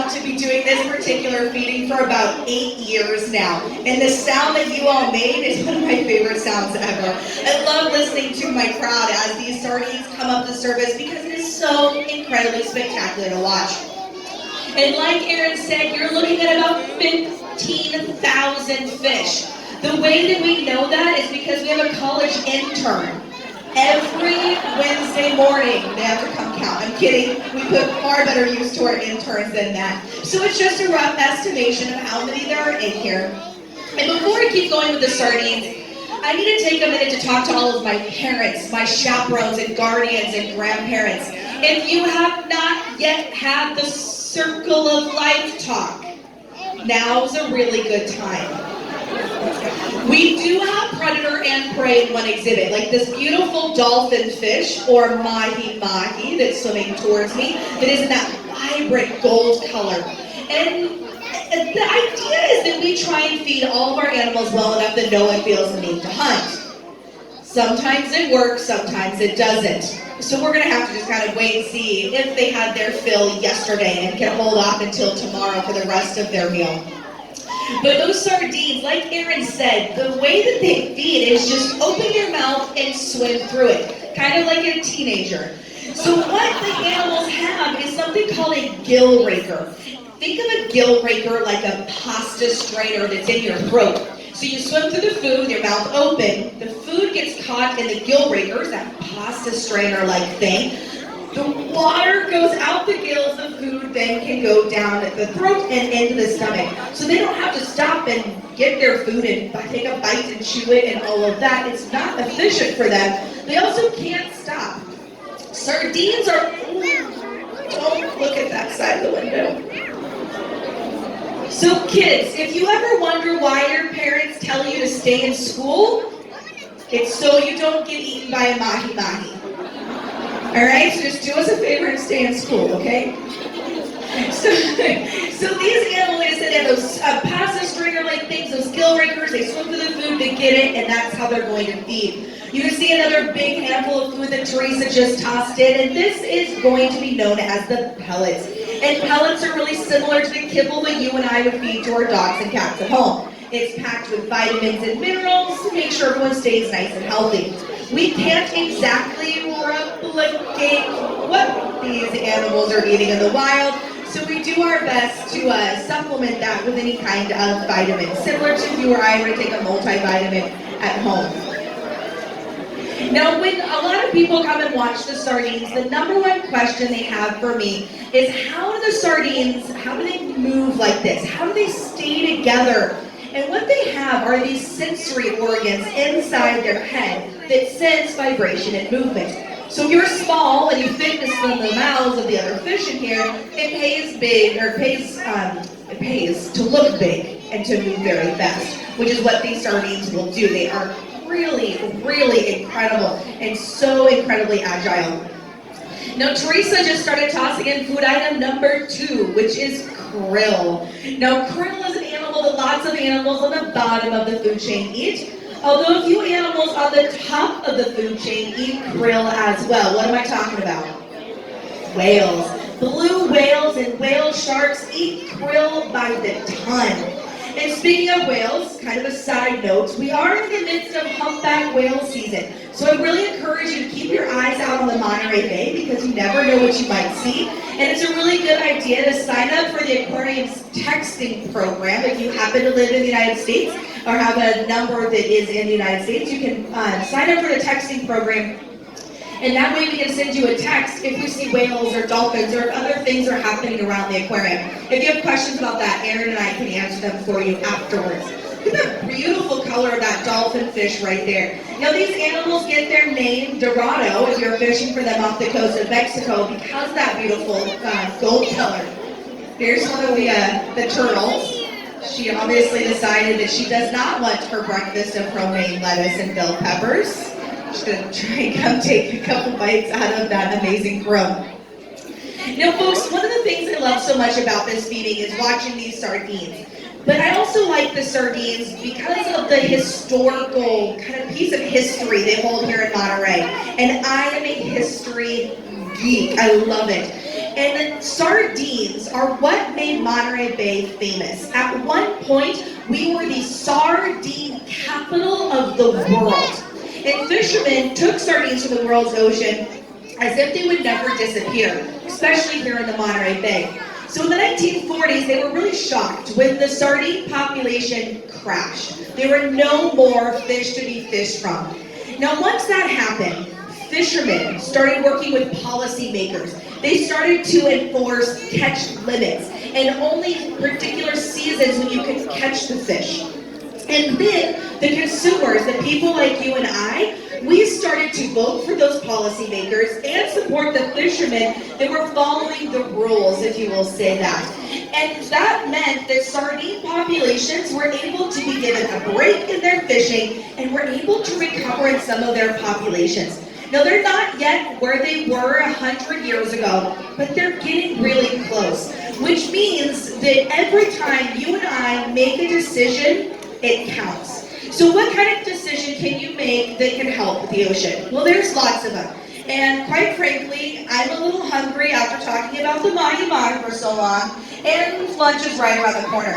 proud to be doing this particular feeding for about 8 years now. And the sound that you all made is one of my favorite sounds ever. I love listening to my crowd as these sardines come up the surface because it is so incredibly spectacular to watch. And like Aaron said, you're looking at about 15,000 fish. The way that we know that is because we have a college intern. Every Wednesday morning, they have to come count. I'm kidding. We put far better use to our interns than that. So it's just a rough estimation of how many there are in here. And before I keep going with the sardines, I need to take a minute to talk to all of my parents, my chaperones and guardians and grandparents. If you have not yet had the Circle of Life talk, now's a really good time. We do have predator and prey in one exhibit, like this beautiful dolphin fish, or mahi-mahi, that's swimming towards me, that is in that vibrant gold color. And the idea is that we try and feed all of our animals well enough that no one feels the need to hunt. Sometimes it works, sometimes it doesn't. So we're gonna have to just kind of wait and see if they had their fill yesterday and can hold off until tomorrow for the rest of their meal. But those sardines, like Aaron said, the way that they feed is just open your mouth and swim through it, kind of like a teenager. So what the animals have is something called a gill raker. Think of a gill raker like a pasta strainer that's in your throat. So you swim through the food with your mouth open, the food gets caught in the gill rakers, that pasta strainer-like thing. The water goes out the gills, the food then can go down the throat and into the stomach. So they don't have to stop and get their food and take a bite and chew it and all of that. It's not efficient for them. They also can't stop. Sardines are, don't look at that side of the window. So kids, if you ever wonder why your parents tell you to stay in school, it's so you don't get eaten by a mahi-mahi. All right, so just do us a favor and stay in school, okay? So these animals, like I said, they have those pasta stringer-like things, those gill rakers, they swim through the food, they get it, and that's how they're going to feed. You can see another big handful of food that Teresa just tossed in, and this is going to be known as the pellets. And pellets are really similar to the kibble that you and I would feed to our dogs and cats at home. It's packed with vitamins and minerals to make sure everyone stays nice and healthy. We can't exactly replicate what these animals are eating in the wild, so we do our best to supplement that with any kind of vitamin, similar to if you or I were to take a multivitamin at home. Now, when a lot of people come and watch the sardines, the number one question they have for me is how do the sardines, how do they move like this? How do they stay together? And what they have are these sensory organs inside their head that sense vibration and movement. So if you're small and you fit in the mouths of the other fish in here, it pays to look big and to move very fast, which is what these sardines will do. They are really, really incredible and so incredibly agile. Now, Teresa just started tossing in food item number 2, which is krill. Now, krill is an animal that lots of animals on the bottom of the food chain eat, although a few animals on the top of the food chain eat krill as well. What am I talking about? Whales. Blue whales and whale sharks eat krill by the ton. And speaking of whales, kind of a side note, we are in the midst of humpback whale season. So I really encourage you to keep your eyes out on the Monterey Bay because you never know what you might see. And it's a really good idea to sign up for the Aquarium's texting program. If you happen to live in the United States or have a number that is in the United States, you can sign up for the texting program. And that way we can send you a text if we see whales or dolphins or if other things are happening around the aquarium. If you have questions about that, Aaron and I can answer them for you afterwards. Look at the beautiful color of that dolphin fish right there. Now these animals get their name Dorado if you're fishing for them off the coast of Mexico because of that beautiful gold color. Here's one of the turtles. She obviously decided that she does not want her breakfast of romaine lettuce and bell peppers. She's going to try and come take a couple bites out of that amazing krill. Now folks, one of the things I love so much about this feeding is watching these sardines. But I also like the sardines because of the historical kind of piece of history they hold here in Monterey. And I am a history geek. I love it. And sardines are what made Monterey Bay famous. At one point, we were the sardine capital of the world. And fishermen took sardines from the world's ocean as if they would never disappear, especially here in the Monterey Bay. So in the 1940s, they were really shocked when the sardine population crashed. There were no more fish to be fished from. Now, once that happened, fishermen started working with policymakers. They started to enforce catch limits and only particular seasons when you could catch the fish. And then the consumers, the people like you and I, we started to vote for those policymakers and support the fishermen that were following the rules, if you will say that. And that meant that sardine populations were able to be given a break in their fishing and were able to recover in some of their populations. Now, they're not yet where they were 100 years ago, but they're getting really close, which means that every time you and I make a decision, it counts. So what kind of decision can you make that can help the ocean? Well, there's lots of them. And quite frankly, I'm a little hungry after talking about the mahi-mahi for so long, and lunch is right around the corner.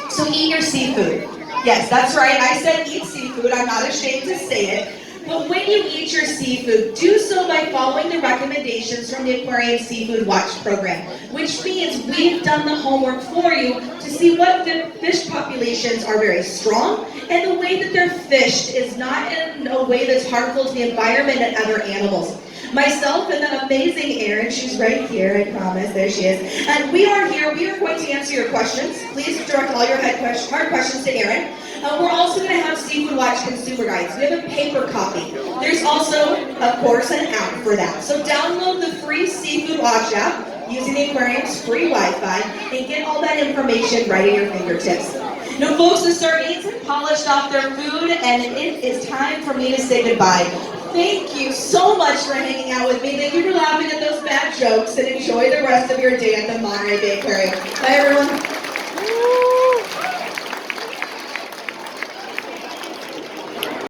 So eat your seafood. Yes, that's right, I said eat seafood, I'm not ashamed to say it. But when you eat your seafood, do so by following the recommendations from the Aquarium Seafood Watch program, which means we've done the homework for you to see what the fish populations are very strong, and the way that they're fished is not in a way that's harmful to the environment and other animals. Myself and the amazing Erin, she's right here, I promise, there she is. And we are here, we are going to answer your questions. Please direct all your hard questions to Erin. We're also going to have Seafood Watch consumer guides. We have a paper copy. There's also, of course, an app for that. So download the free Seafood Watch app using the aquarium's free Wi-Fi and get all that information right at your fingertips. Now, folks, the sardines have polished off their food, and it is time for me to say goodbye. Thank you so much for hanging out with me. Thank you for laughing at those bad jokes, and enjoy the rest of your day at the Monterey Bay Aquarium. Bye, everyone.